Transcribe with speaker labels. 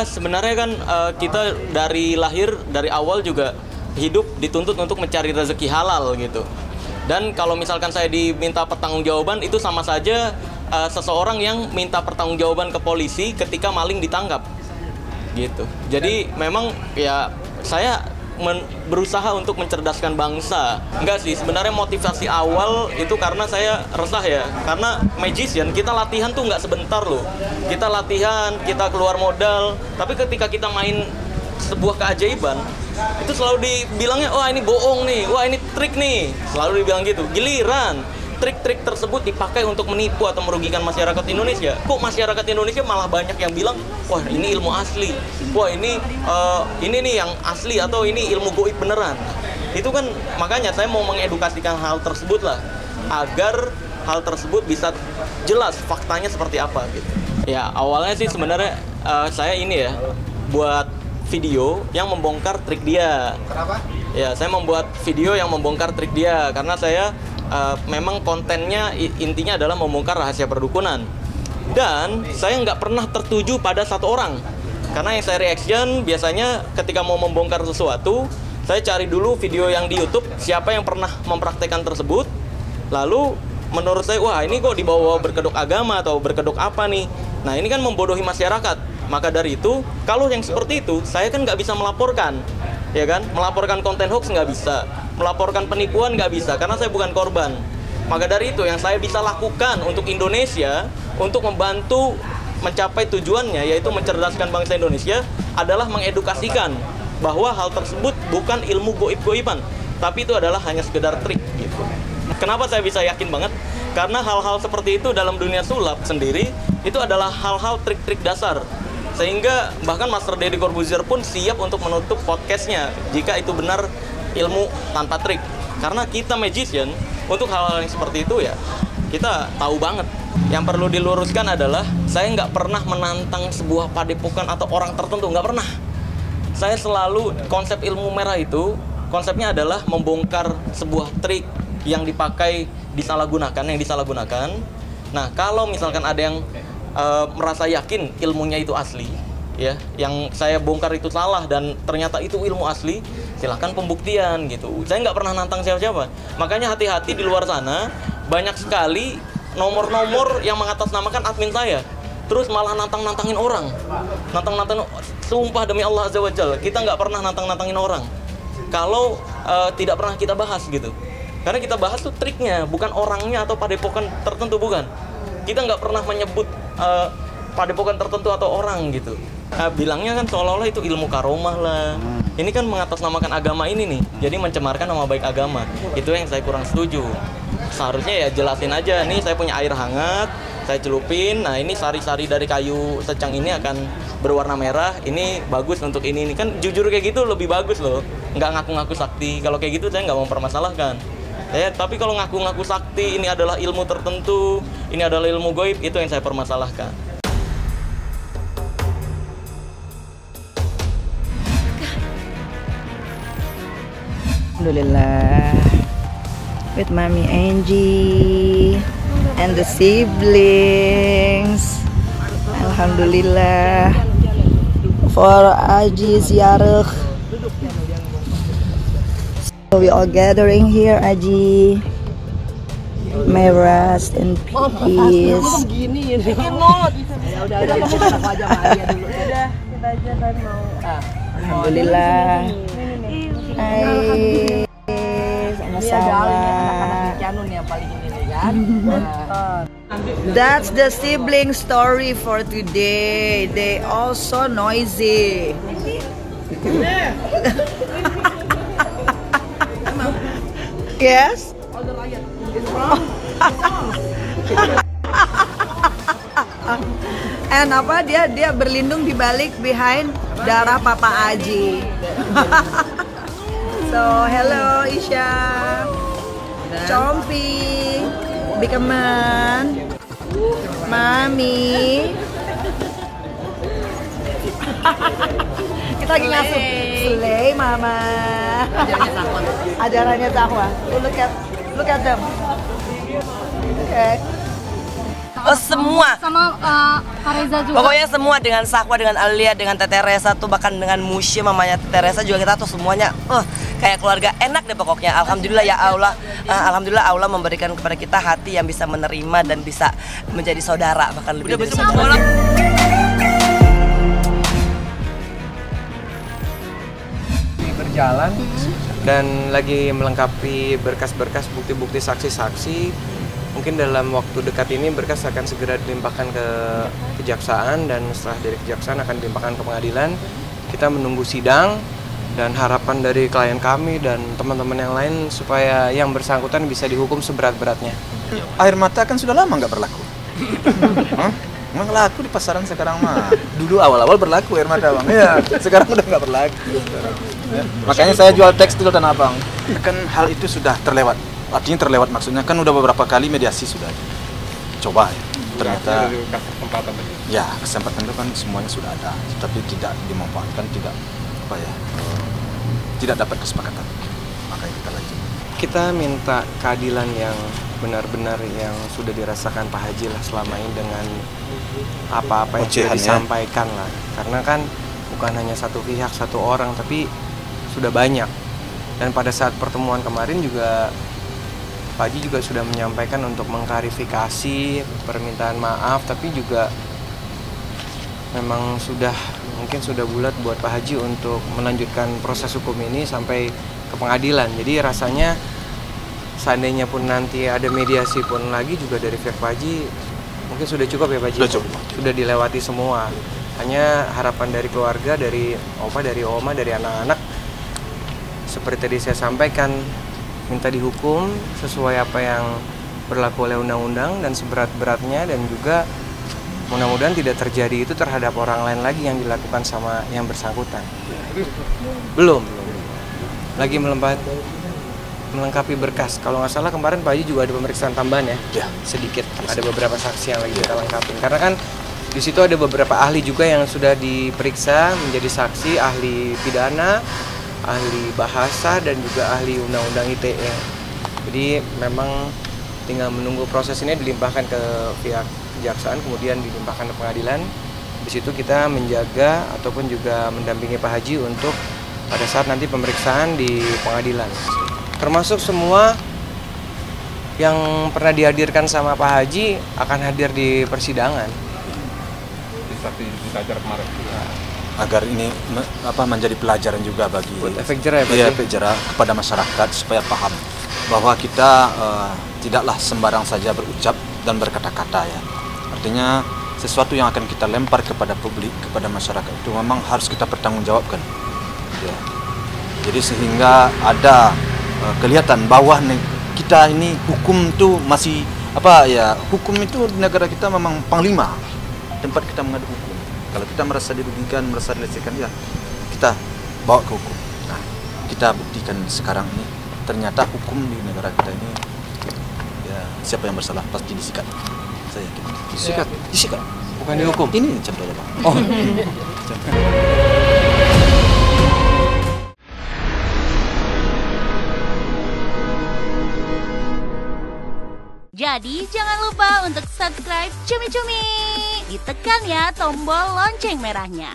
Speaker 1: Ya sebenarnya kan kita dari lahir, dari awal juga hidup dituntut untuk mencari rezeki halal gitu. Dan kalau misalkan saya diminta pertanggungjawaban, itu sama saja seseorang yang minta pertanggungjawaban ke polisi ketika maling ditangkap gitu. Jadi memang ya saya berusaha untuk mencerdaskan bangsa. Enggak sih, sebenarnya motivasi awal itu karena saya resah ya. Karena magician, kita latihan tuh nggak sebentar loh. Kita latihan, kita keluar modal. Tapi ketika kita main sebuah keajaiban, itu selalu dibilangnya, wah ini bohong nih, wah ini trik nih. Selalu dibilang gitu. Giliran trik-trik tersebut dipakai untuk menipu atau merugikan masyarakat Indonesia. Kok masyarakat Indonesia malah banyak yang bilang, wah ini ilmu asli, wah ini nih yang asli, atau ini ilmu goib beneran. Itu kan makanya saya mau mengedukasikan hal tersebut lah, agar hal tersebut bisa jelas faktanya seperti apa gitu. Ya awalnya sih sebenarnya saya ini ya buat video yang membongkar trik dia.
Speaker 2: Kenapa?
Speaker 1: Ya saya membuat video yang membongkar trik dia karena saya memang kontennya intinya adalah membongkar rahasia perdukunan. Dan saya nggak pernah tertuju pada satu orang. Karena yang saya reaction biasanya ketika mau membongkar sesuatu, saya cari dulu video yang di YouTube, siapa yang pernah mempraktekkan tersebut. Lalu menurut saya, wah ini kok dibawa berkedok agama atau berkedok apa nih. Nah ini kan membodohi masyarakat. Maka dari itu, kalau yang seperti itu, saya kan nggak bisa melaporkan. Ya kan, melaporkan konten hoax nggak bisa, melaporkan penipuan nggak bisa, karena saya bukan korban. Maka dari itu yang saya bisa lakukan untuk Indonesia, untuk membantu mencapai tujuannya, yaitu mencerdaskan bangsa Indonesia, adalah mengedukasikan bahwa hal tersebut bukan ilmu goib-goiban, tapi itu adalah hanya sekedar trik gitu. Kenapa saya bisa yakin banget? Karena hal-hal seperti itu dalam dunia sulap sendiri, itu adalah hal-hal trik-trik dasar. Sehingga bahkan Master Deddy Corbuzier pun siap untuk menutup podcastnya jika itu benar ilmu tanpa trik. Karena kita magician, untuk hal-hal yang seperti itu ya kita tahu banget. Yang perlu diluruskan adalah saya nggak pernah menantang sebuah padepokan atau orang tertentu, nggak pernah. Saya selalu, konsep ilmu merah itu konsepnya adalah membongkar sebuah trik yang dipakai, yang disalahgunakan. Nah kalau misalkan ada yang merasa yakin ilmunya itu asli, ya, yang saya bongkar itu salah dan ternyata itu ilmu asli, silahkan pembuktian gitu. Saya nggak pernah nantang siapa-siapa. Makanya hati-hati di luar sana, banyak sekali nomor-nomor yang mengatasnamakan admin saya, terus malah nantang-nantangin orang, sumpah demi Allah Azza wa Jalla, kita nggak pernah nantang-nantangin orang kalau tidak pernah kita bahas gitu. Karena kita bahas tuh triknya, bukan orangnya atau padepokan tertentu, bukan. Kita nggak pernah menyebut padepokan tertentu atau orang gitu. Bilangnya kan seolah-olah itu ilmu karomah lah. Ini kan mengatasnamakan agama ini nih, jadi mencemarkan nama baik agama. Itu yang saya kurang setuju. Seharusnya ya jelasin aja, nih saya punya air hangat, saya celupin, nah ini sari-sari dari kayu secang ini akan berwarna merah, ini bagus untuk ini kan jujur kayak gitu lebih bagus loh. Nggak ngaku-ngaku sakti, kalau kayak gitu saya nggak mau mempermasalahkan. Tapi kalau ngaku-ngaku sakti, ini adalah ilmu tertentu, ini adalah ilmu goib, itu yang saya permasalahkan.
Speaker 3: Alhamdulillah, with Mami Angie and the siblings. Alhamdulillah for Aji ziarah. So we all gathering here, Aji. May rest in peace. Alhamdulillah. Hai. Sama-sama. That's the sibling story for today. They also noisy. Yes. And apa dia berlindung di balik behind darah Papa Aji. So hello Isha, Compi, Bikaman, Mami. Kita lagi ngasuh Slay Mama. Ajarannya Zahwa. Look at them. Okay.
Speaker 2: Oh semua.
Speaker 4: Sama Kak Reza juga.
Speaker 2: Pokoknya semua dengan Sakwa, dengan Alia, dengan Tete Resa tuh, bahkan dengan Musya mamanya Tete Resa juga, kita tuh semuanya kayak keluarga, enak deh pokoknya. Alhamdulillah ya Allah. Alhamdulillah Allah memberikan kepada kita hati yang bisa menerima dan bisa menjadi saudara, bahkan lebih dari saudara.
Speaker 5: Berjalan dan lagi melengkapi berkas-berkas, bukti-bukti, saksi-saksi. Mungkin dalam waktu dekat ini berkas akan segera dilimpahkan ke kejaksaan, dan setelah dari kejaksaan akan dilimpahkan ke pengadilan. Kita menunggu sidang, dan harapan dari klien kami dan teman-teman yang lain supaya yang bersangkutan bisa dihukum seberat-beratnya.
Speaker 6: Air mata kan sudah lama nggak berlaku. Emang laku di pasaran sekarang mah. Dulu awal-awal berlaku air mata, Bang. Iya, sekarang udah nggak berlaku. Ya. Makanya saya jual tekstil, Tanah Abang. Kan hal itu sudah terlewat. Artinya terlewat maksudnya kan udah beberapa kali mediasi sudah coba ya. Ternyata ya kesempatan itu kan semuanya sudah ada, tapi tidak dimanfaatkan, tidak tidak dapat kesepakatan. Makanya kita lanjut.
Speaker 5: Kita minta keadilan yang benar-benar yang sudah dirasakan Pak Haji lah selama ini, dengan apa-apa yang sudah disampaikan lah. Karena kan bukan hanya satu pihak, satu orang, tapi sudah banyak. Dan pada saat pertemuan kemarin juga Pak Haji juga sudah menyampaikan untuk mengklarifikasi, permintaan maaf, tapi juga memang mungkin sudah bulat buat Pak Haji untuk melanjutkan proses hukum ini sampai ke pengadilan. Jadi rasanya seandainya pun nanti ada mediasi pun lagi juga dari pihak Pak Haji, mungkin sudah cukup ya Pak Haji?
Speaker 6: Sudah cukup.
Speaker 5: Sudah dilewati semua. Hanya harapan dari keluarga, dari opa, dari oma, dari anak-anak, seperti tadi saya sampaikan, minta dihukum sesuai apa yang berlaku oleh undang-undang dan seberat-beratnya, dan juga mudah-mudahan tidak terjadi itu terhadap orang lain lagi yang dilakukan sama yang bersangkutan. Belum. Lagi melengkapi berkas. Kalau nggak salah kemarin Pak Haji juga ada pemeriksaan tambahan ya, sedikit. Ada beberapa saksi yang lagi kita lengkapi. Karena kan di situ ada beberapa ahli juga yang sudah diperiksa menjadi saksi, ahli pidana, ahli bahasa, dan juga ahli undang-undang ITE. Jadi memang tinggal menunggu proses ini dilimpahkan ke pihak kejaksaan, kemudian dilimpahkan ke pengadilan. Di situ kita menjaga ataupun juga mendampingi Pak Haji untuk pada saat nanti pemeriksaan di pengadilan. Termasuk semua yang pernah dihadirkan sama Pak Haji akan hadir di persidangan.
Speaker 6: Agar ini menjadi pelajaran juga bagi
Speaker 5: efek jerah,
Speaker 6: efek jerah kepada masyarakat, supaya paham bahwa kita tidaklah sembarang saja berucap dan berkata-kata ya. Artinya sesuatu yang akan kita lempar kepada publik, kepada masyarakat itu memang harus kita pertanggungjawabkan. Ya. Jadi sehingga ada kelihatan bahwa kita ini hukum itu masih hukum itu di negara kita memang panglima, tempat kita mengadu hukum. Kalau kita merasa dirugikan, merasa dilecehkan, ya kita bawa ke hukum. Nah, kita buktikan sekarang ini ternyata hukum di negara kita ini, ya siapa yang bersalah pasti disikat. Saya yakin. Disikat.
Speaker 5: Bukan dihukum.
Speaker 6: Ini contohnya, Pak.
Speaker 5: Oh.
Speaker 4: Jadi jangan lupa untuk subscribe Cumi Cumi. Ditekan ya tombol lonceng merahnya.